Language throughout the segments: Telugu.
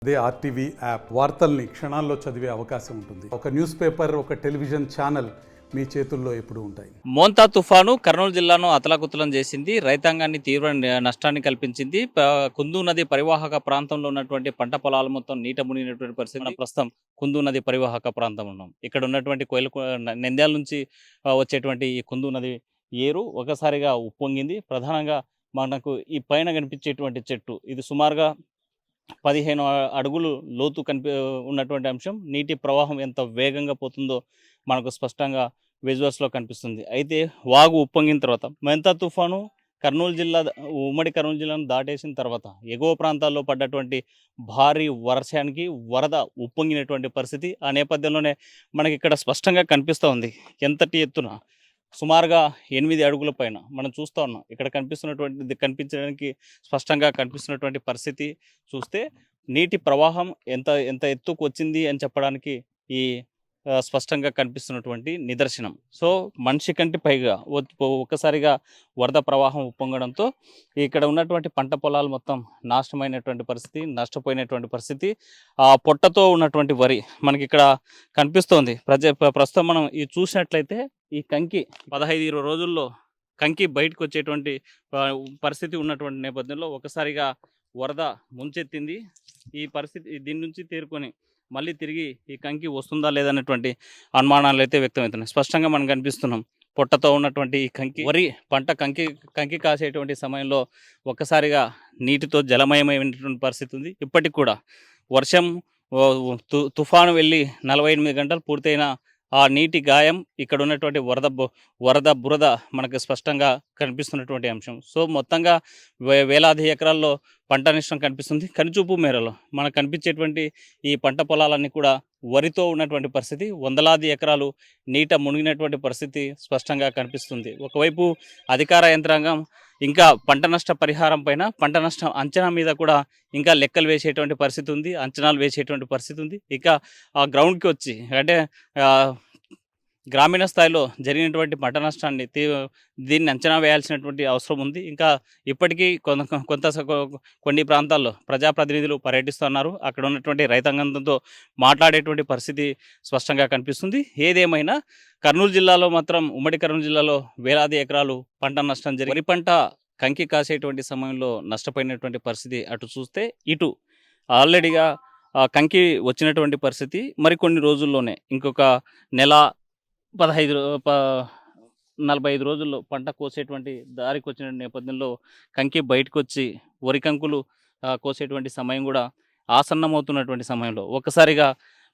అదే ఆర్టీవీ యాప్ వార్తల్ని క్షణాల్లో చదివే అవకాశం ఉంటుంది. ఒక న్యూస్ పేపర్, ఒక టెలివిజన్ ఛానల్ మీ చేతుల్లో ఎప్పుడూ ఉంటాయి. మోంతా తుఫాను కర్నూలు జిల్లాను అతలాకుతలం చేసింది. రైతాంగాన్ని తీవ్ర నష్టాన్ని కల్పించింది. కుందు నది పరివాహక ప్రాంతంలో ఉన్నటువంటి పంట పొలాలు మొత్తం నీట మునిగినటువంటి పరిస్థితి. మనం ప్రస్తుతం కుందు నది పరివాహక ప్రాంతం ఉన్నాం. ఇక్కడ ఉన్నటువంటి నంద్యాల నుంచి వచ్చేటువంటి ఈ కుందు నది ఏరు ఒకసారిగా ఉప్పొంగింది. ప్రధానంగా మనకు ఈ పైన కనిపించేటువంటి చెట్టు ఇది సుమారుగా 15 అడుగులు లోతు ఉన్నటువంటి అంశం. నీటి ప్రవాహం ఎంత వేగంగా పోతుందో మనకు స్పష్టంగా విజువల్స్లో కనిపిస్తుంది. అయితే వాగు ఉప్పొంగిన తర్వాత మెంతా తుఫాను ఉమ్మడి కర్నూలు జిల్లాను దాటేసిన తర్వాత ఎగువ ప్రాంతాల్లో పడ్డటువంటి భారీ వర్షానికి వరద ఉప్పొంగినటువంటి పరిస్థితి. ఆ నేపథ్యంలోనే మనకి ఇక్కడ స్పష్టంగా కనిపిస్తూ ఉంది ఎంతటి ఎత్తున సుమారుగా 8 అడుగుల పైన మనం చూస్తూ ఉన్నాం. ఇక్కడ కనిపించడానికి స్పష్టంగా కనిపిస్తున్నటువంటి పరిస్థితి చూస్తే నీటి ప్రవాహం ఎంత ఎంత ఎత్తుకు వచ్చింది అని చెప్పడానికి ఈ స్పష్టంగా కనిపిస్తున్నటువంటి నిదర్శనం. సో మనిషి కంటే పైగా ఒక్కసారిగా వరద ప్రవాహం ఉప్పొంగడంతో ఇక్కడ ఉన్నటువంటి పంట పొలాలు మొత్తం నాశనమైనటువంటి పరిస్థితి, నష్టపోయినటువంటి పరిస్థితి. ఆ పొట్టతో ఉన్నటువంటి వరి మనకి ఇక్కడ కనిపిస్తోంది. ప్రస్తుతం మనం ఇది చూసినట్లయితే ఈ కంకి 15-20 రోజుల్లో కంకి బయటకు వచ్చేటువంటి పరిస్థితి ఉన్నటువంటి నేపథ్యంలో ఒకసారిగా వరద ముంచెత్తింది. ఈ పరిస్థితి దీని నుంచి తేరుకొని మళ్ళీ తిరిగి ఈ కంకి వస్తుందా లేదనేటువంటి అనుమానాలు అయితే వ్యక్తమవుతున్నాయి. స్పష్టంగా మనం కనిపిస్తున్నాం పొట్టతో ఉన్నటువంటి ఈ కంకి వరి పంట కంకి కాసేటువంటి సమయంలో ఒక్కసారిగా నీటితో జలమయమైనటువంటి పరిస్థితి ఉంది. ఇప్పటికి కూడా వర్షం తుఫాను వెళ్ళి 48 గంటలు పూర్తయిన ఆ నీటి గాయం ఇక్కడ ఉన్నటువంటి వరద బురద మనకు స్పష్టంగా కనిపిస్తున్నటువంటి అంశం. సో మొత్తంగా వేలాది ఎకరాల్లో పంట నష్టం కనిపిస్తుంది. కనుచూపు మేరలో మనకు కనిపించేటువంటి ఈ పంట పొలాలన్నీ కూడా వరితో ఉన్నటువంటి పరిస్థితి. వందలాది ఎకరాలు నీట మునిగినటువంటి పరిస్థితి స్పష్టంగా కనిపిస్తుంది. ఒకవైపు అధికార యంత్రాంగం ఇంకా పంట నష్ట పరిహారం పైన, పంట నష్టం అంచనా మీద కూడా ఇంకా లెక్కలు వేసేటువంటి పరిస్థితి ఉంది, అంచనాలు వేసేటువంటి పరిస్థితి ఉంది. ఇక ఆ గ్రౌండ్కి వచ్చి అంటే గ్రామీణ స్థాయిలో జరిగినటువంటి పంట నష్టాన్ని దీన్ని అంచనా వేయాల్సినటువంటి అవసరం ఉంది. ఇంకా ఇప్పటికీ కొన్ని ప్రాంతాల్లో ప్రజాప్రతినిధులు పర్యటిస్తున్నారు. అక్కడ ఉన్నటువంటి రైతాంగంతో మాట్లాడేటువంటి పరిస్థితి స్పష్టంగా కనిపిస్తుంది. ఏదేమైనా కర్నూలు జిల్లాలో మాత్రం ఉమ్మడి కర్నూలు జిల్లాలో వేలాది ఎకరాలు పంట నష్టం జరిగి వరి పంట కంకి కాసేటువంటి సమయంలో నష్టపోయినటువంటి పరిస్థితి అటు చూస్తే, ఇటు ఆల్రెడీగా కంకి వచ్చినటువంటి పరిస్థితి. మరికొన్ని రోజుల్లోనే ఇంకొక నెల 45 రోజుల్లో పంట కోసేటువంటి దారికి వచ్చిన నేపథ్యంలో కంకి బయటకు వచ్చి వరి కంకులు కోసేటువంటి సమయం కూడా ఆసన్నమవుతున్నటువంటి సమయంలో ఒక్కసారిగా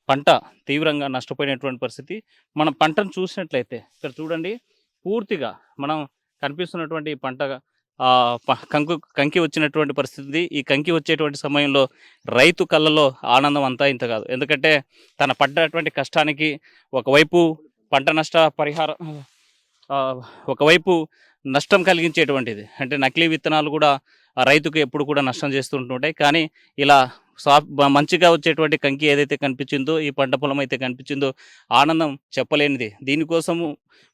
పంట తీవ్రంగా నష్టపోయినటువంటి పరిస్థితి. మనం పంటను చూసినట్లయితే ఇక్కడ చూడండి, పూర్తిగా మనం కనిపిస్తున్నటువంటి పంట కంకి వచ్చినటువంటి పరిస్థితి. ఈ కంకి వచ్చేటువంటి సమయంలో రైతు కళ్ళలో ఆనందం అంతా ఇంత కాదు. ఎందుకంటే తన పడ్డటువంటి కష్టానికి ఒకవైపు పంట నష్ట పరిహారం, ఒకవైపు నష్టం కలిగించేటువంటిది అంటే నకిలీ విత్తనాలు కూడా రైతుకు ఎప్పుడు కూడా నష్టం చేస్తుంటుంటాయి. కానీ ఇలా మంచిగా వచ్చేటువంటి కంకి ఏదైతే కనిపించిందో, ఈ పంట పొలం అయితే కనిపించిందో, ఆనందం చెప్పలేనిది. దీనికోసము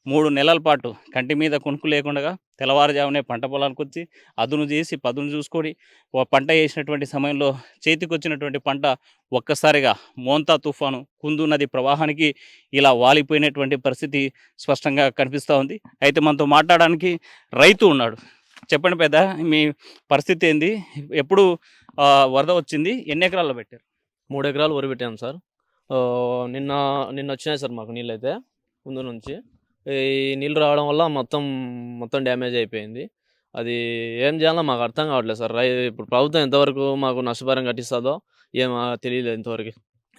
3 నెలల పాటు కంటి మీద కొనుక్కు లేకుండా తెల్లవారుజామునే పంట పొలానికి వచ్చి అదును చేసి పదును చూసుకొని పంట వేసినటువంటి సమయంలో చేతికి వచ్చినటువంటి పంట ఒక్కసారిగా మోంతా తుఫాను కుందు నది ప్రవాహానికి ఇలా వాలిపోయినటువంటి పరిస్థితి స్పష్టంగా కనిపిస్తూ ఉంది. అయితే మనతో మాట్లాడడానికి రైతు ఉన్నాడు. చెప్పండి పెద్ద, మీ పరిస్థితి ఏంది? ఎప్పుడు వరద వచ్చింది? ఎన్ని ఎకరాల్లో పెట్టారు? 3 ఎకరాలు వరి పెట్టాము సార్. నిన్న వచ్చినాయి సార్ మాకు నీళ్ళు అయితే ముందు నుంచి. ఈ నీళ్ళు రావడం వల్ల మొత్తం డ్యామేజ్ అయిపోయింది. అది ఏం చేయాలో మాకు అర్థం కావట్లేదు సార్. ఇప్పుడు ప్రభుత్వం ఎంతవరకు మాకు నష్టపరిహారం కట్టిస్తుందో ఏమో తెలియలేదు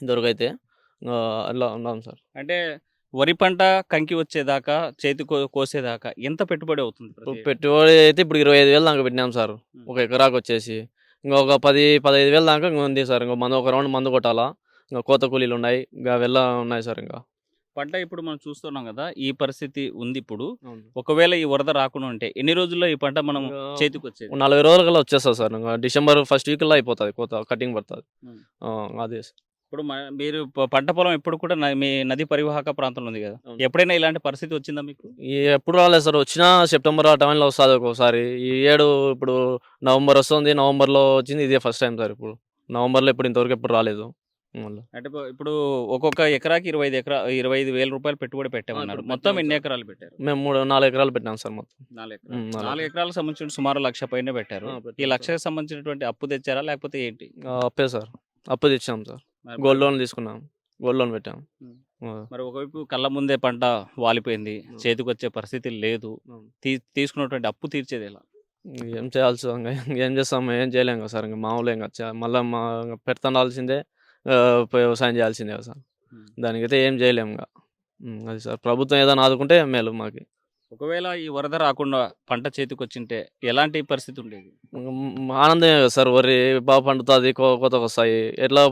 ఇంతవరకు అయితే. అలా ఉన్నాం సార్. అంటే వరి పంట కంకి వచ్చేదాకా, చేతి కోసేదాకా ఎంత పెట్టుబడి అవుతుంది? పెట్టుబడి అయితే ఇప్పుడు 25,000 దాకా పెట్టినాం సార్. ఒక ఎకరాకు వచ్చేసి ఇంకొక 10-15,000 దాకా ఉంది సార్. ఒక రౌండ్ మందు కొట్టాలా, ఇంకా కోత కూలీలు ఉన్నాయి, ఇంకా ఉన్నాయి సార్. ఇంకా పంట ఇప్పుడు మనం చూస్తున్నాం కదా, ఈ పరిస్థితి ఉంది. ఇప్పుడు ఒకవేళ ఈ వరద రాకుండా ఉంటే ఎన్ని రోజుల్లో ఈ పంట మనం చేతికి వచ్చేది? 40 రోజుల కల్లా వచ్చేస్తుంది సార్. ఇంకా డిసెంబర్ 1st వీక్లో అయిపోతుంది, కోత కటింగ్ పడుతుంది. అదే ఇప్పుడు మీరు పంట పొలం ఎప్పుడు కూడా మీ నది పరివాహక ప్రాంతంలో ఉంది కదా, ఎప్పుడైనా ఇలాంటి పరిస్థితి వచ్చిందా మీకు? ఎప్పుడు రాలేదు సార్. వచ్చినా సెప్టెంబర్ ఆ టైంలో వస్తుంది ఒక్కోసారి. ఈ ఏడు ఇప్పుడు నవంబర్ వస్తుంది, నవంబర్లో వచ్చింది. ఇదే ఫస్ట్ టైం సార్. ఇప్పుడు నవంబర్లో ఇంతవరకు ఎప్పుడు రాలేదు మళ్ళీ. అంటే ఇప్పుడు ఒక్కొక్క ఎకరాకి 25,000 రూపాయలు పెట్టుబడి పెట్టామన్నారు. ఇప్పుడు మొత్తం పెట్టాము ఎన్ని సార్. ఎకరాలు పెట్టారు? మేము 4 ఎకరాలు పెట్టాం సార్ మొత్తం. 4 ఎకరాలు. 4 4 ఎకరాలకు సంబంధించిన సుమారు 1,00,000 పైనే పెట్టారు. పెట్టాం ఈ సార్. 1,00,000కి సంబంధించినటువంటి అప్పు తెచ్చారా లేకపోతే ఏంటి? అప్పే సార్, అప్పు తెచ్చాం సార్. మరి గోల్డ్ లోన్ తీసుకున్నాం, గోల్డ్ లోన్ పెట్టాం. ఉమ్. ఆ, మరి ఒకవైపు కళ్ళ ముందే పంట వాలిపోయింది, చేతికొచ్చే పరిస్థితి లేదు. అవును. తీసుకున్నటువంటి అప్పు తీర్చేది ఎలా? ఏం చేయాల్సి ఇంకా ఏం చేస్తాం, ఏం చేయలేం కదా సార్. ఇంకా మామూలు ఇంకా మళ్ళీ పెడుతుండాల్సిందే, వ్యవసాయం చేయాల్సిందే కదా సార్. ఉమ్. దానికైతే ఏం చేయలేము ఇంకా. అది సార్, ప్రభుత్వం ఏదైనా ఆదుకుంటే మేలు మాకు. ఒకవేళ ఈ వరద రాకుండా పంట చేతికొచ్చింటే ఎలాంటి పరిస్థితి ఉండేది? ఆనందమే కదా సార్. వరి బాగా పండుతుంది, కోతకు వస్తాయి. ఎట్లా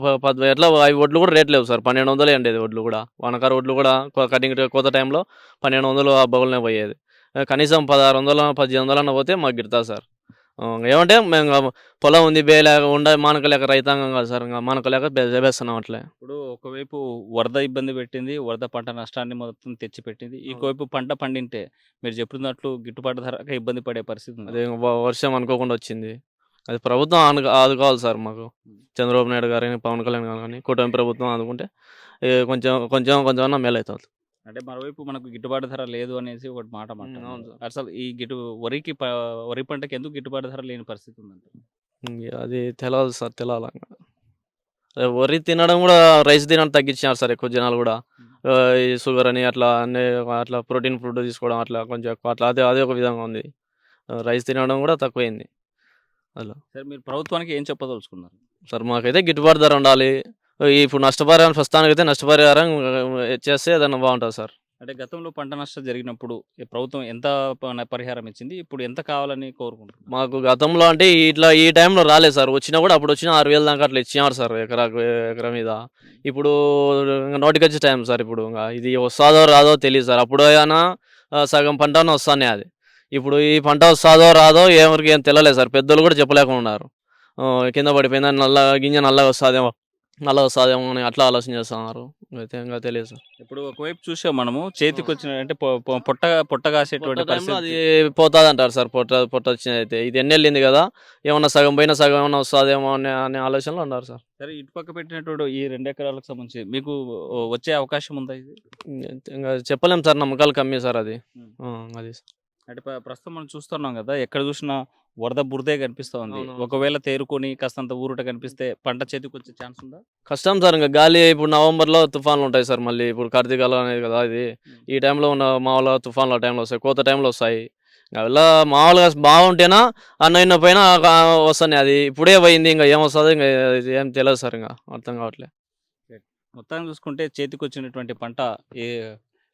అవి వడ్లు కూడా రేట్ లేవు సార్. 1,200 ఉండేది వడ్లు కూడా. వానకార వడ్లు కూడా కటింగ్ కోత టైంలో 1,200 ఆ బగులనే పోయేది. కనీసం 1,600 1,800 అన్న పోతే మాకు గిడుతుంది సార్. ఏమంటే మేము ఇంకా పొలం ఉంది, మానకలేక రైతాంగం కాదు సార్. ఇంకా మానకలేక వేస్తున్నాం అట్లే. ఇప్పుడు ఒకవైపు వరద ఇబ్బంది పెట్టింది, వరద పంట నష్టాన్ని మొత్తం తెచ్చిపెట్టింది. ఇంకోవైపు పంట పండింటే మీరు చెప్పినట్లు గిట్టుబాటు ధరక ఇబ్బంది పడే పరిస్థితి ఉంది. అదే వర్షం అనుకోకుండా వచ్చింది. అది ప్రభుత్వం ఆదుకోవాలి సార్ మాకు. చంద్రబాబు నాయుడు గారు కానీ, పవన్ కళ్యాణ్ గారు కానీ, కూటమి ప్రభుత్వం ఆదుకుంటే కొంచెం కొంచెం కొంచెం మేలు అవుతుంది. అంటే మరోవైపు మనకు గిట్టుబాటు ధర లేదు అనేసి ఒకటి మాట అవును మాట్లాడుతున్నారు. సార్. అసలు ఈ వరి పంటకి ఎందుకు గిట్టుబాటు ధర లేని పరిస్థితి ఉందంట? అది తెలియదు సార్, తెలియాలి. వరి తినడం కూడా, రైస్ తినడం తగ్గించినారు సార్ ఎక్కువ జనాలు కూడా. ఈ షుగర్ అని అట్లా అన్నీ, అట్లా ప్రోటీన్ ఫుడ్ తీసుకోవడం అట్లా కొంచెం ఎక్కువ, అట్లా అదే ఒక విధంగా ఉంది. రైస్ తినడం కూడా తక్కువైంది అలా. సరే, మీరు ప్రభుత్వానికి ఏం చెప్పదలుచుకున్నారు? సార్ మాకైతే గిట్టుబాటు ధర ఉండాలి. ఇప్పుడు నష్టపరిహారం, ప్రస్తుతానికైతే నష్టపరిహారం చేస్తే ఏదైనా బాగుంటుంది సార్. అంటే గతంలో పంట నష్టం జరిగినప్పుడు ఈ ప్రభుత్వం ఎంత పరిహారం ఇచ్చింది? ఇప్పుడు ఎంత కావాలని కోరుకుంటున్నారు? మాకు గతంలో అంటే ఈ టైంలో రాలేదు సార్. వచ్చినా కూడా అప్పుడు వచ్చిన 6,000 దాకా అట్లా ఇచ్చినారు సార్ ఎకరా మీద. ఇప్పుడు ఇంకా నోటికొచ్చే టైం సార్. ఇప్పుడు ఇంకా ఇది వస్తుందో రాదో తెలియదు సార్. అప్పుడు అయినా సగం పంట వస్తానే అది. ఇప్పుడు ఈ పంట వస్తుందో రాదో ఎవరికి ఏం తెలియలేదు సార్. పెద్దలు కూడా చెప్పలేకుండా ఉన్నారు. కింద పడిపోయిందని గింజ నల్లగా వస్తుందేమో అని అట్లా ఆలోచన చేస్తున్నారు. అయితే ఇంకా తెలియదు సార్. ఇప్పుడు ఒకవైపు చూసాం మనము, చేతికి వచ్చిన అంటే పొట్ట కాసేటువంటి టైంలో అది పరిస్థితి. పోతుంది అంటారు సార్. పొట్ట వచ్చినది అయితే ఇది ఎన్నెళ్ళింది కదా, ఏమన్నా సగం పోయినా సగం ఏమన్నా వస్తుందేమో అనే ఆలోచనలో ఉన్నారు సార్. సరే, ఇటుపక్క పెట్టినటువంటి ఈ 2 ఎకరాలకు సంబంధించి మీకు వచ్చే అవకాశం ఉందా ఇది? ఇంకా చెప్పలేం సార్, నమ్మకాలు కమ్మి సార్ అది. అది అంటే ప్రస్తుతం మనం చూస్తున్నాం కదా, ఎక్కడ చూసినా వరద బురదే కనిపిస్తూ ఉంది. అవునవును. ఒకవేళ తేరుకొని కాస్తంత ఊరుట కనిపిస్తే పంట చేతికి వచ్చే ఛాన్స్ ఉందా? కష్టం సార్. ఇంకా గాలి ఇప్పుడు నవంబర్లో తుఫాన్లు ఉంటాయి సార్. మళ్ళీ ఇప్పుడు కార్తీకాలం అనేది కదా ఇది. ఈ టైంలో ఉన్న మామూలుగా తుఫాన్లు ఆ టైంలో వస్తాయి, కోత టైంలో వస్తాయి. అలా మామూలుగా బాగుంటేనా అన్న పైన వస్తాయి. అది ఇప్పుడే పోయింది, ఇంకా ఏం వస్తుంది ఇంకా ఏం తెలియదు సార్. ఇంకా అర్థం కావట్లేదు. మొత్తాన్ని చూసుకుంటే చేతికి వచ్చినటువంటి పంట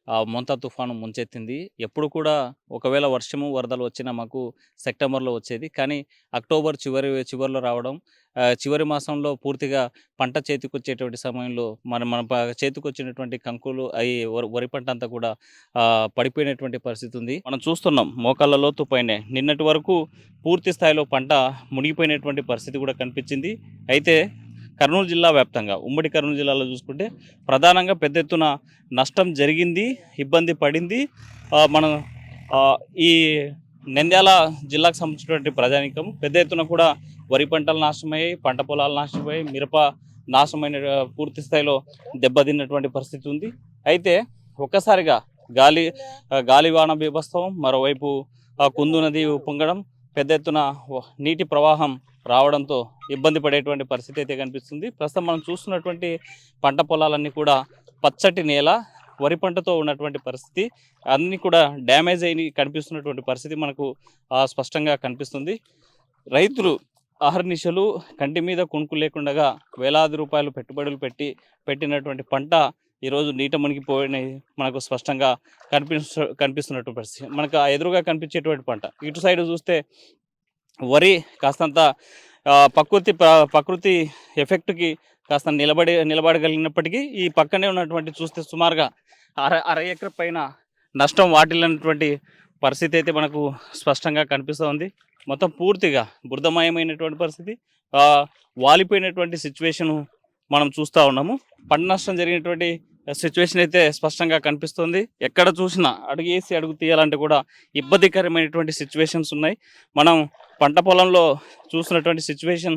ఆ మొంతా తుఫాను ముంచెత్తింది. ఎప్పుడు కూడా ఒకవేళ వర్షము వరదలు వచ్చినా మాకు సెప్టెంబర్లో వచ్చేది, కానీ అక్టోబర్ చివరిలో రావడం, చివరి మాసంలో పూర్తిగా పంట చేతికి వచ్చేటువంటి సమయంలో మన చేతికి వచ్చినటువంటి కంకులు వరి పంట అంతా కూడా పడిపోయినటువంటి పరిస్థితి ఉంది. మనం చూస్తున్నాం మోకాళ్ళ లోతు పైనే నిన్నటి వరకు పూర్తి స్థాయిలో పంట మునిగిపోయినటువంటి పరిస్థితి కూడా కనిపించింది. అయితే కర్నూలు జిల్లా వ్యాప్తంగా, ఉమ్మడి కర్నూలు జిల్లాలో చూసుకుంటే ప్రధానంగా పెద్ద ఎత్తున నష్టం జరిగింది, ఇబ్బంది పడింది. మనం ఈ నంద్యాల జిల్లాకు సంబంధించినటువంటి ప్రజానీకం పెద్ద ఎత్తున కూడా వరి పంటలు నాశనమయ్యాయి, పంట పొలాలు నాశనమయ్యాయి, మిరప నాశనమైన పూర్తి స్థాయిలో దెబ్బతిన్నటువంటి పరిస్థితి ఉంది. అయితే ఒక్కసారిగా గాలివాన బీభత్సం, మరోవైపు కుందు నది పొంగడం, పెద్ద ఎత్తున నీటి ప్రవాహం రావడంతో ఇబ్బంది పడేటువంటి పరిస్థితి అయితే కనిపిస్తుంది. ప్రస్తుతం మనం చూస్తున్నటువంటి పంట పొలాలన్నీ కూడా పచ్చటి నేల, వరి పంటతో ఉన్నటువంటి పరిస్థితి, అన్నీ కూడా డ్యామేజ్ అయ్యి కనిపిస్తున్నటువంటి పరిస్థితి మనకు స్పష్టంగా కనిపిస్తుంది. రైతులు అహర్నిశలు కంటి మీద కొనుక్కు లేకుండా వేలాది రూపాయలు పెట్టుబడులు పెట్టినటువంటి పంట ఈరోజు నీట మునిగిపోయిన మనకు స్పష్టంగా కనిపిస్తున్నటువంటి పరిస్థితి. మనకు ఎదురుగా కనిపించేటువంటి పంట, ఇటు సైడ్ చూస్తే వరి కాస్తంత ప్రకృతి ఎఫెక్ట్కి కాస్త నిలబడగలిగినప్పటికీ ఈ పక్కనే ఉన్నటువంటి చూస్తే సుమారుగా అర ఎకర పైన నష్టం వాటిల్లినటువంటి పరిస్థితి అయితే మనకు స్పష్టంగా కనిపిస్తూ ఉంది. మొత్తం పూర్తిగా బురదమయమైనటువంటి పరిస్థితి, వాలిపోయినటువంటి సిచ్యువేషను మనం చూస్తూ ఉన్నాము. పంట నష్టం జరిగినటువంటి సిచ్యువేషన్ అయితే స్పష్టంగా కనిపిస్తుంది. ఎక్కడ చూసినా అడుగు తీయాలంటే కూడా ఇబ్బందికరమైనటువంటి సిచ్యువేషన్స్ ఉన్నాయి. మనం పంట పొలంలో చూసినటువంటి సిచ్యువేషన్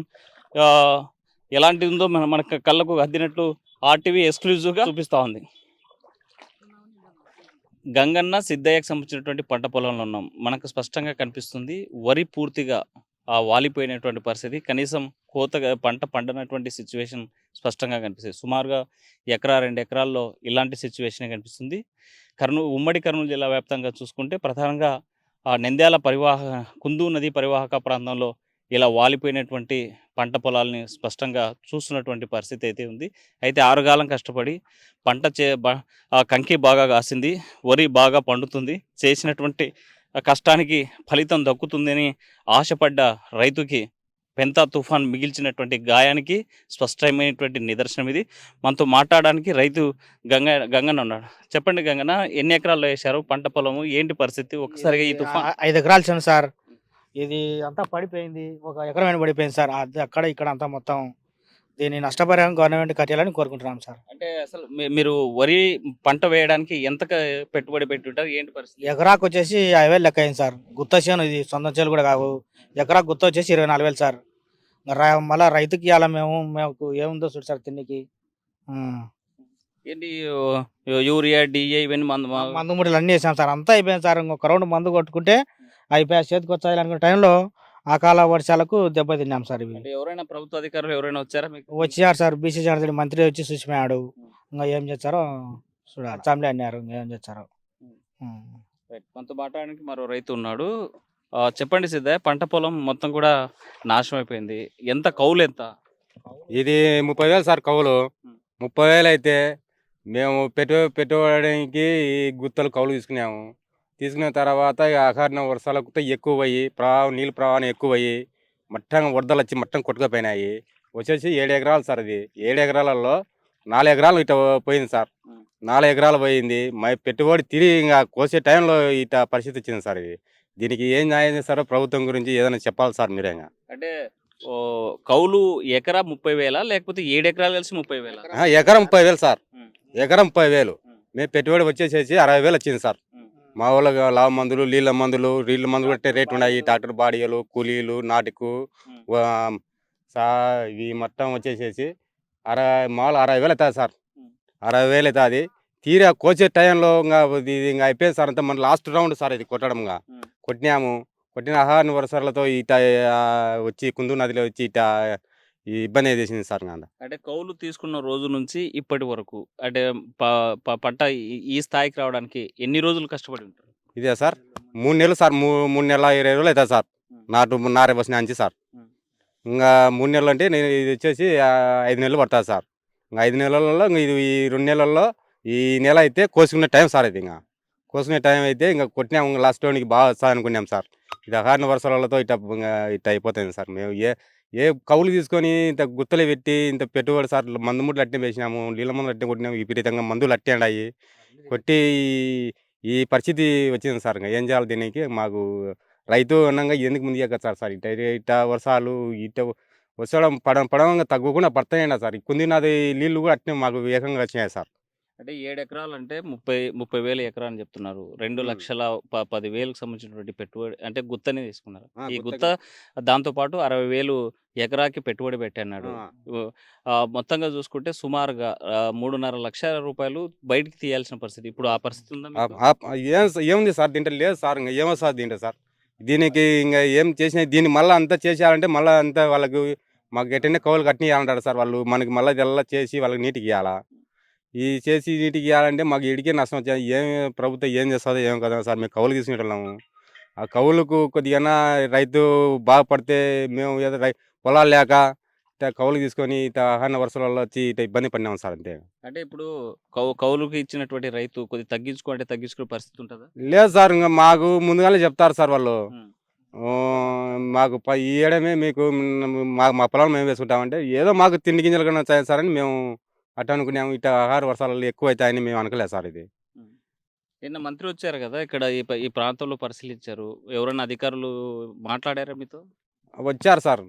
ఎలాంటి ఉందో మన కళ్ళకు అద్దినట్లు ఆర్టీవీ ఎక్స్క్లూజివ్గా చూపిస్తూ ఉంది. గంగన్న సిద్ధయ్యకు సంబంధించినటువంటి పంట పొలంలో ఉన్నాం. మనకు స్పష్టంగా కనిపిస్తుంది వరి పూర్తిగా వాలిపోయినటువంటి పరిస్థితి. కనీసం కోతగా పంట పండనటువంటి సిచ్యువేషన్ స్పష్టంగా కనిపిస్తుంది. సుమారుగా ఎకరా 2 ఎకరాల్లో ఇలాంటి సిచ్యువేషనే కనిపిస్తుంది. ఉమ్మడి కర్నూలు జిల్లా వ్యాప్తంగా చూసుకుంటే ప్రధానంగా నంద్యాల కుందు నది పరివాహక ప్రాంతంలో ఇలా వాలిపోయినటువంటి పంట పొలాలని స్పష్టంగా చూస్తున్నటువంటి పరిస్థితి అయితే ఉంది. అయితే ఆరుగాలం కష్టపడి పంట కంకి బాగా కాసింది, వరి బాగా పండుతుంది, చేసినటువంటి కష్టానికి ఫలితం దక్కుతుందని ఆశపడ్డ రైతుకి పెంతా తుఫాన్ మిగిల్చినటువంటి గాయానికి స్పష్టమైనటువంటి నిదర్శనం ఇది. మనతో మాట్లాడడానికి రైతు గంగన్న ఉన్నాడు. చెప్పండి గంగన్న, ఎన్ని ఎకరాల్లో వేశారు పంట పొలము, ఏంటి పరిస్థితి? ఒకసారిగా ఈ తుఫాన్ 5 ఎకరాలు చిన్న సార్. ఇది అంతా పడిపోయింది. ఒక ఎకరం పడిపోయింది సార్. అది అక్కడ ఇక్కడ అంతా మొత్తం దీన్ని నష్టపరిహారం గవర్నమెంట్ కట్టాలని కోరుకుంటున్నాం సార్. అంటే అసలు మీరు వరి పంట వేయడానికి ఎంత పెట్టుబడి పెట్టి ఉంటారు, ఏంటి పరిస్థితి? ఎకరాకు వచ్చేసి 5,000 లెక్క అయింది సార్. గుత్త చేను, ఇది సొంత చేను కూడా కావు. ఎకరాకు గుత్త వచ్చేసి 24,000 సార్. మళ్ళీ రైతుకి ఇవ్వాలి మేము ఏముందో చూడు సార్ తిన్నికి. ఏంటి యూరియా, డిఏ ఇవన్నీ మందు ముడిలు అన్నీ వేసాం సార్. అంతా అయిపోయింది సార్. ఇంకొక రౌండ్ మందు కొట్టుకుంటే అయిపోయా, చేతికి వచ్చాయి అనుకునే టైంలో అకాల వర్షాలకు దెబ్బతిన్నాం సార్. ఇవి అంటే ఎవరైనా ప్రభుత్వ అధికారులు ఎవరైనా వచ్చారా మీకు? వచ్చారు సార్. బీసీ జనరల్ మంత్రి వచ్చి చూసిపోయాడు. ఇంకా ఏం చేస్తారో చూడాలి. అసెంబ్లీ అన్నారు, ఇంకా ఏం చేస్తారో. మనతో మాట్లాడడానికి మరో రైతు ఉన్నాడు. చెప్పండి సిద్ధయ్య, పంట పొలం మొత్తం కూడా నాశనం అయిపోయింది. ఎంత కౌలు ఎంత? ఇది 30,000 సార్ కౌలు. 30,000 అయితే మేము పెట్టుబడికి ఈ గుత్తలు కౌలు తీసుకున్న తర్వాత ఆఖరణ వర్షాలకు ఎక్కువ పోయి నీళ్ళ ప్రవాహం ఎక్కువ పోయి మట్టంగా వరదలు వచ్చి మట్టం కొట్టుకుపోయినాయి. వచ్చేసి 7 ఎకరాలు సార్. ఇది 7 ఎకరాలలో 4 ఎకరాలు ఇట పోయింది సార్. 4 ఎకరాలు పోయింది. పెట్టుబడి తిరిగి ఇంకా కోసే టైంలో ఇట పరిస్థితి వచ్చింది సార్. దీనికి ఏం న్యాయం చేస్తారో ప్రభుత్వం గురించి ఏదైనా చెప్పాలి సార్ మీరేగా. అంటే కౌలు ఎకరా 30,000 లేకపోతే 7 ఎకరాలు కలిసి 30,000? ఎకరం 30,000 సార్. ఎకరం 30,000. మేము పెట్టుబడి వచ్చేసేసి 60,000 వచ్చింది సార్. మా వాళ్ళకి లావు మందులు, నీళ్ళ మందులు కట్టే రేటు ఉన్నాయి. ట్రాక్టర్ బాడీలు, కూలీలు, నాటుకు ఇవి మొత్తం వచ్చేసేసి మామూలు 60,000 అవుతుంది సార్. 60,000 అవుతుంది. తీరా కోచే టైంలో ఇంకా అయిపోయింది సార్. అంతా మన లాస్ట్ రౌండ్ సార్ ఇది కొట్టడంగా. కొట్టిన ఆహార వర్షాలతో ఇట వచ్చి కుందు నదిలో వచ్చి ఇట ఈ ఇబ్బంది చేసింది సార్. అంటే కౌలు తీసుకున్న రోజు నుంచి ఇప్పటి వరకు అంటే పంట ఈ స్థాయికి రావడానికి ఎన్ని రోజులు కష్టపడి ఉంటారు? ఇదే సార్ 3 నెలలు సార్. 3 నెలల 20 రోజులు అవుతుంది సార్. నారే బస్ నుంచి సార్. ఇంకా 3 నెలలు అంటే నేను ఇది వచ్చేసి 5 నెలలు పడుతుంది సార్. ఇంకా 5 నెలలలో ఇది ఈ 2 నెలల్లో ఈ నెల అయితే కోసుకునే టైం సార్. ఇది ఇంకా కోసుకునే టైం అయితే ఇంకా కొట్టినాము. లాస్ట్ టైంకి బాగా వస్తుంది అనుకున్నాం సార్. ఇది అకారణ వర్షాలతో ఇట్ట అయిపోతుంది సార్. మేము ఏ కౌలు తీసుకొని ఇంత గుత్తలు పెట్టి ఇంత పెట్టుబడి సార్. మందు ముడ్లు అట్టే వేసినాము, నీళ్ళ మందులు అట్టే కొట్టినాము, విపరీతంగా మందులు అట్టే ఉన్నాయి. కొట్టి ఈ పరిస్థితి వచ్చింది సార్. ఇంకా ఏం చేయాలి దీనికి? మాకు రైతు అన్నాక ఎందుకు ముందు ఎక్కచ్చు సార్? ఇట్ట వర్షాలు వర్షం పడవంగా తగ్గకుండా పడతాయండి సార్. కుందినది నీళ్ళు కూడా అట్నే మాకు వేగంగా వచ్చినాయి సార్. అంటే 7 ఎకరాలు అంటే 30,000 ఎకరా అని చెప్తున్నారు. 2,10,000కు సంబంధించినటువంటి పెట్టుబడి అంటే గుత్తనే తీసుకున్నారు. ఈ గుత్త దాంతోపాటు 60,000 ఎకరాకి పెట్టుబడి పెట్టన్నాడు. మొత్తంగా చూసుకుంటే సుమారుగా 3.5 లక్షల రూపాయలు బయటికి తీయాల్సిన పరిస్థితి. ఇప్పుడు ఆ పరిస్థితి ఉందా? ఏముంది సార్ దీంట్లో? లేదు సార్. ఇంకా ఏమో సార్ దీంట్లో సార్. దీనికి ఇంకా ఏం చేసినా దీన్ని మళ్ళీ అంతా చేసేయాలంటే మళ్ళీ అంతా వాళ్ళకు మాకు ఎట్టనే కౌలు కట్టియాలంటారు సార్ వాళ్ళు. మనకి మళ్ళీ ఇదల్లా చేసి వాళ్ళకి నీటికి ఇవ్వాలా. ఈ చేసి నీటికి ఇవ్వాలంటే మాకు ఇడికే నష్టం వచ్చేది. ప్రభుత్వం ఏం చేస్తుందో ఏం కదా సార్. మేము కౌలు తీసుకుంటున్నాము. ఆ కౌలుకు కొద్దిగా రైతు బాగుపడితే మేము ఏదో పొలాలు లేక కౌలు తీసుకొని ఆహార వర్షాలలో వచ్చి ఇబ్బంది పడినాము సార్. అంతే. అంటే ఇప్పుడు కౌలుకి ఇచ్చినటువంటి రైతు కొద్దిగా తగ్గించుకునే పరిస్థితి ఉంటుందా? లేదు సార్. ఇంకా మాకు ముందుగానే చెప్తారు సార్ వాళ్ళు. మాకు ఈ ఏడమే మీకు మా పొలం మేము వేసుకుంటామంటే ఏదో మాకు తిండి గింజలు కన్నా వచ్చాయి సార్ అని మేము అట్ట అనుకున్నాము. ఇట్లా ఆహార వర్షాలలో ఎక్కువ అవుతాయని మేము అనుకోలేదు సార్. ఇది నిన్న మంత్రి వచ్చారు కదా ఇక్కడ, ఈ ప్రాంతంలో పరిశీలించారు. ఎవరైనా అధికారులు మాట్లాడారా మీతో? వచ్చారు సార్.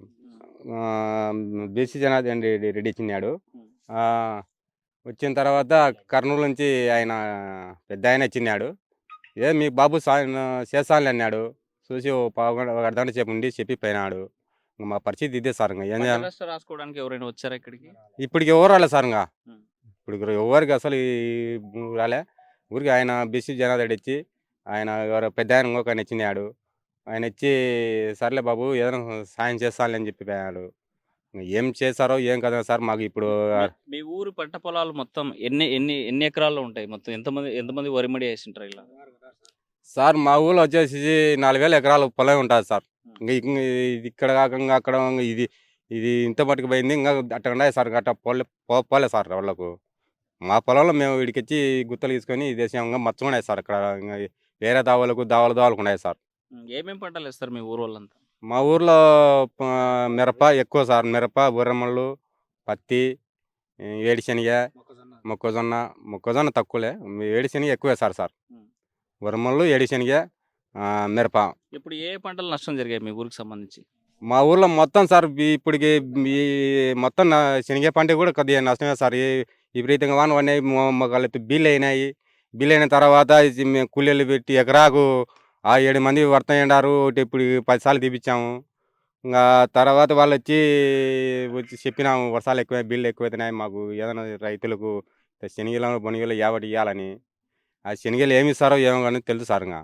బీసీ జనార్దన్ రెడ్డి ఇచ్చినాడు. వచ్చిన తర్వాత కర్నూలు నుంచి ఆయన పెద్ద ఆయన ఇచ్చినాడు. మీ బాబు చేస్తానులే అన్నాడు. చూసి ఒక అర్ధగంట సేపు ఉండి చెప్పి పోయినాడు. ఇంక మా పరిస్థితి ఇదే సార్. ఇంకా ఏం పంట చేయాలి? నష్టం రాసుకోవడానికి ఎవరైనా వచ్చారా ఇక్కడికి? ఇప్పటికి ఎవరు రాలేదు సార్. ఇంకా ఉమ్. ఇప్పుడు ఎవరికి అసలు రాలే. ఊరికి ఆయన బీసీ జనార్దన్ రెడ్డి వచ్చి, ఆయన ఎవరో పెద్ద ఆయన ఇంకొక ఆయన వచ్చినాడు. ఆయన వచ్చి సర్లే బాబు ఏదైనా సాయం చేస్తానులే అని చెప్పిపోయాడు. ఏం చేశారో ఏం కదా సార్ మాకు ఇప్పుడు. మీ ఊరు పంట పొలాలు మొత్తం ఎన్ని ఎన్ని ఎన్ని ఎకరాల్లో ఉంటాయి? మొత్తం ఎంతమంది వరి మడి వేసింటారు ఇలా? సార్ మా ఊళ్ళో వచ్చేసి 4000 ఎకరాల పొలం ఉంటుంది సార్. ఇంకా ఇది ఇక్కడ కాక ఇంకా అక్కడ ఇది ఇది ఇంత మట్టుకు పోయింది. ఇంకా అట్ట ఉన్నాయి సార్. అట్ట పోలే సార్ వాళ్ళకు. మా పొలంలో మేము వీడికి వచ్చి గుత్తలు తీసుకొని ఇది వేసాము. మచ్చగా ఉన్నాయి సార్ అక్కడ. ఇంకా వేరే దావలకు ఉన్నాయి సార్. ఏమేం పంటలు వేస్తారు మీ ఊరు వాళ్ళంతా? మా ఊర్లో మిరప ఎక్కువ సార్. మిరప, బుర్రమళ్ళు, పత్తి, ఏడిశనగ, మొక్కజొన్న తక్కువలే. ఏడిశనగ ఎక్కువ వేస్తారు సార్. బుర్రమళ్ళు, ఏడిశనగ, మిరప. ఇప్పుడు ఏ పంటలు నష్టం జరిగాయి మీ ఊరికి సంబంధించి? మా ఊర్లో మొత్తం సార్ ఇప్పటికి ఈ మొత్తం శనగ పంట కూడా కొద్దిగా నష్టమే సార్. విపరీతంగా వాన పడినాయి. మొక్కలు బిల్లు అయినాయి. బిల్లు అయిన తర్వాత మేము కూలీలు పెట్టి ఎకరాకు 7 మంది వర్తయ్యారు. ఇప్పుడు 10 సార్లు తీపిచ్చాము. ఇంకా తర్వాత వాళ్ళు వచ్చి చెప్పినాము వర్షాలు ఎక్కువ, బిల్లు ఎక్కువైతున్నాయి, మాకు ఏదైనా రైతులకు శనగలు బొనిగలు యావటి ఇవ్వాలని. ఆ శనగలు ఏమి ఇస్తారో ఏమో కానీ తెలుసు సార్. ఇంకా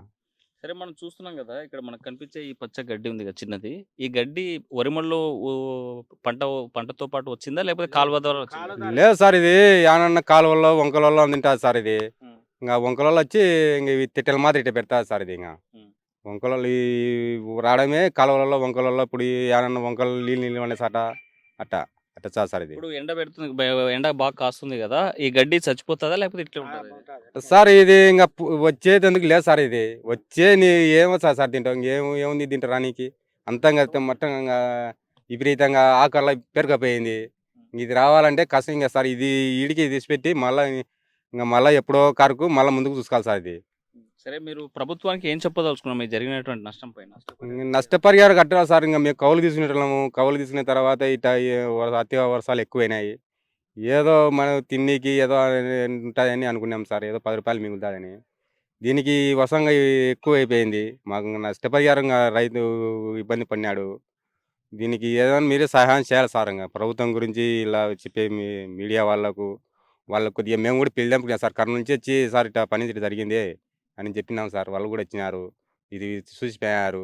సరే, మనం చూస్తున్నాం కదా, ఇక్కడ మనకు కనిపించే ఈ పచ్చ గడ్డి ఉంది కదా చిన్నది, ఈ గడ్డి వరిమల్లో పంటతో పాటు వచ్చిందా లేకపోతే కాలువ ద్వారా వచ్చిందా? లేదు సార్, ఇది ఏమన్నా కాలువల్లో వంకలలో తింటుంది సార్. ఇది ఇంకా వంకలలో వచ్చి ఇంక ఇవి తిట్టెల మాదిరి ఇట్ట పెడతారు సార్. ఇది ఇంకా వంకలలో ఈ రావడమే కాలువలలో వంకలలో. ఇప్పుడు ఏమన్నా వంకలు నీళ్ళు ఉన్నాయి సార్. అట్ట అట్ట సార్. ఇది ఇప్పుడు ఎండ పెడుతుంది, ఎండ బాగా కాస్తుంది కదా, ఈ గడ్డి చచ్చిపోతుందా లేకపోతే ఇట్లా ఉంటుంది? సార్ ఇది ఇంకా వచ్చేది ఎందుకు లేదు సార్. ఇది వచ్చే ఏమో సార్ తింటాం. ఏముంది తింటారా నీకు? అంతంగా మొత్తం విపరీతంగా ఆకలి పెరగపోయింది. ఇది రావాలంటే కష్టం ఇంకా సార్. ఇది ఈడికి తీసిపెట్టి మళ్ళీ ఎప్పుడో కారుకు మళ్ళీ ముందుకు చూసుకోవాలి సార్. ఇది సరే, మీరు ప్రభుత్వానికి ఏం చెప్పదలుచుకున్నాం మీకు జరిగినటువంటి నష్టం పైన? నష్టపరిహారం కట్టాలి సార్. ఇంకా మేము కౌలు తీసుకునేటము. కౌలు తీసుకున్న తర్వాత ఇట అతి వర్షాలు ఎక్కువైనాయి. ఏదో మనం తిండికి ఏదో ఉంటుందని అనుకున్నాం సార్. ఏదో 10 రూపాయలు మిగులుతుందని. దీనికి వసంగా ఎక్కువ అయిపోయింది. మాకు నష్టపరిహారంగా రైతు ఇబ్బంది పడినాడు. దీనికి ఏదైనా మీరే సహాయం చేయాలి సార్. ఇంకా ప్రభుత్వం గురించి ఇలా చెప్పే మీడియా వాళ్ళకు కొద్దిగా మేము కూడా పిలిచాం సార్. కర్నూలు నుంచి వచ్చి సార్ ఇట్లా పని జరిగింది అని చెప్పినాం సార్. వాళ్ళు కూడా వచ్చినారు, ఇది చూసిపోయారు.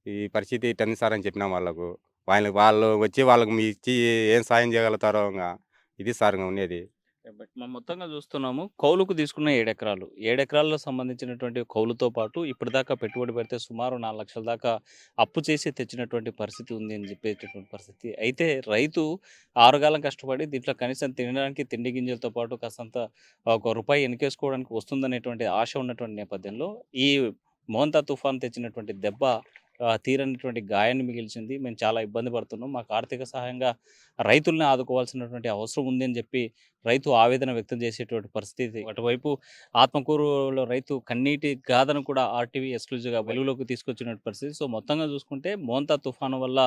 ఈ పరిస్థితి ఇట్టంది సార్ అని చెప్పినాం వాళ్ళకు. వాళ్ళు వచ్చి వాళ్ళకు మీ ఇచ్చి ఏం సాయం చేయగలుగుతారో ఇంకా ఇది సార్ ఇంకా ఉండేది. బట్ మనం మొత్తంగా చూస్తున్నాము, కౌలుకు తీసుకున్న 7 ఎకరాలు, 7 ఎకరాల్లో సంబంధించినటువంటి కౌలుతో పాటు ఇప్పటిదాకా పెట్టుబడి పెడితే సుమారు 4 లక్షల దాకా అప్పు చేసి తెచ్చినటువంటి పరిస్థితి ఉంది అని చెప్పేటటువంటి పరిస్థితి. అయితే రైతు 6 కాలం కష్టపడి దీంట్లో కనీసం తినడానికి తిండి గింజలతో పాటు కాస్తంత ₹1 వెనకేసుకోవడానికి వస్తుందనేటువంటి ఆశ ఉన్నటువంటి నేపథ్యంలో ఈ మోంతా తుఫాన్ తెచ్చినటువంటి దెబ్బ తీరనటువంటి గాయాన్ని మిగిల్చింది. మేము చాలా ఇబ్బంది పడుతున్నాం, మాకు ఆర్థిక సహాయంగా రైతుల్ని ఆదుకోవాల్సినటువంటి అవసరం ఉంది అని చెప్పి రైతు ఆవేదన వ్యక్తం చేసేటువంటి పరిస్థితి. అటువైపు ఆత్మకూరులో రైతు కన్నీటి గాథను కూడా ఆర్టీవీ ఎక్స్క్లూజివ్గా వెలుగులోకి తీసుకొచ్చినటువంటి పరిస్థితి. సో మొత్తంగా చూసుకుంటే మోంతా తుఫాను వల్ల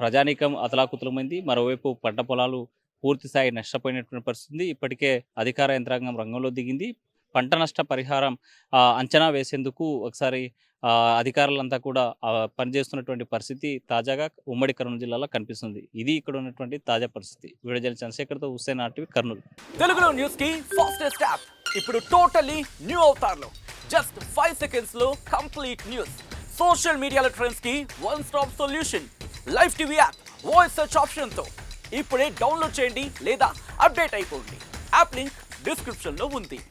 ప్రజానీకం అతలాకుతలమైంది. మరోవైపు పంట పొలాలు పూర్తి స్థాయి నష్టపోయినటువంటి పరిస్థితి. ఇప్పటికే అధికార యంత్రాంగం రంగంలో దిగింది. పంట నష్ట పరిహారం అంచనా వేసేందుకు ఒకసారి అధికారులంతా కూడా పనిచేస్తున్నటువంటి పరిస్థితి తాజాగా ఉమ్మడి కర్నూలు జిల్లాలో కనిపిస్తుంది. ఇది ఇక్కడ ఉన్నటువంటి తాజా పరిస్థితి. వీడియో జర్నలిస్ట్ చంద్రశేఖర్తో హుస్సేన్, ఆర్టీవీ, కర్నూలు. తెలుగులో న్యూస్ కి ఫాస్టెస్ట్ యాప్ ఇప్పుడు టోటలీ న్యూ అవతార్లో. జస్ట్ 5 seconds లో కంప్లీట్ న్యూస్. సోషల్ మీడియాలో ట్రెండ్స్ కి one stop solution. Live TV app voice search option తో ఇప్పుడే డౌన్లోడ్ చేయండి లేదా అప్డేట్ అయిపోండి. యాప్ లింక్ డిస్క్రిప్షన్ లో ఉంది.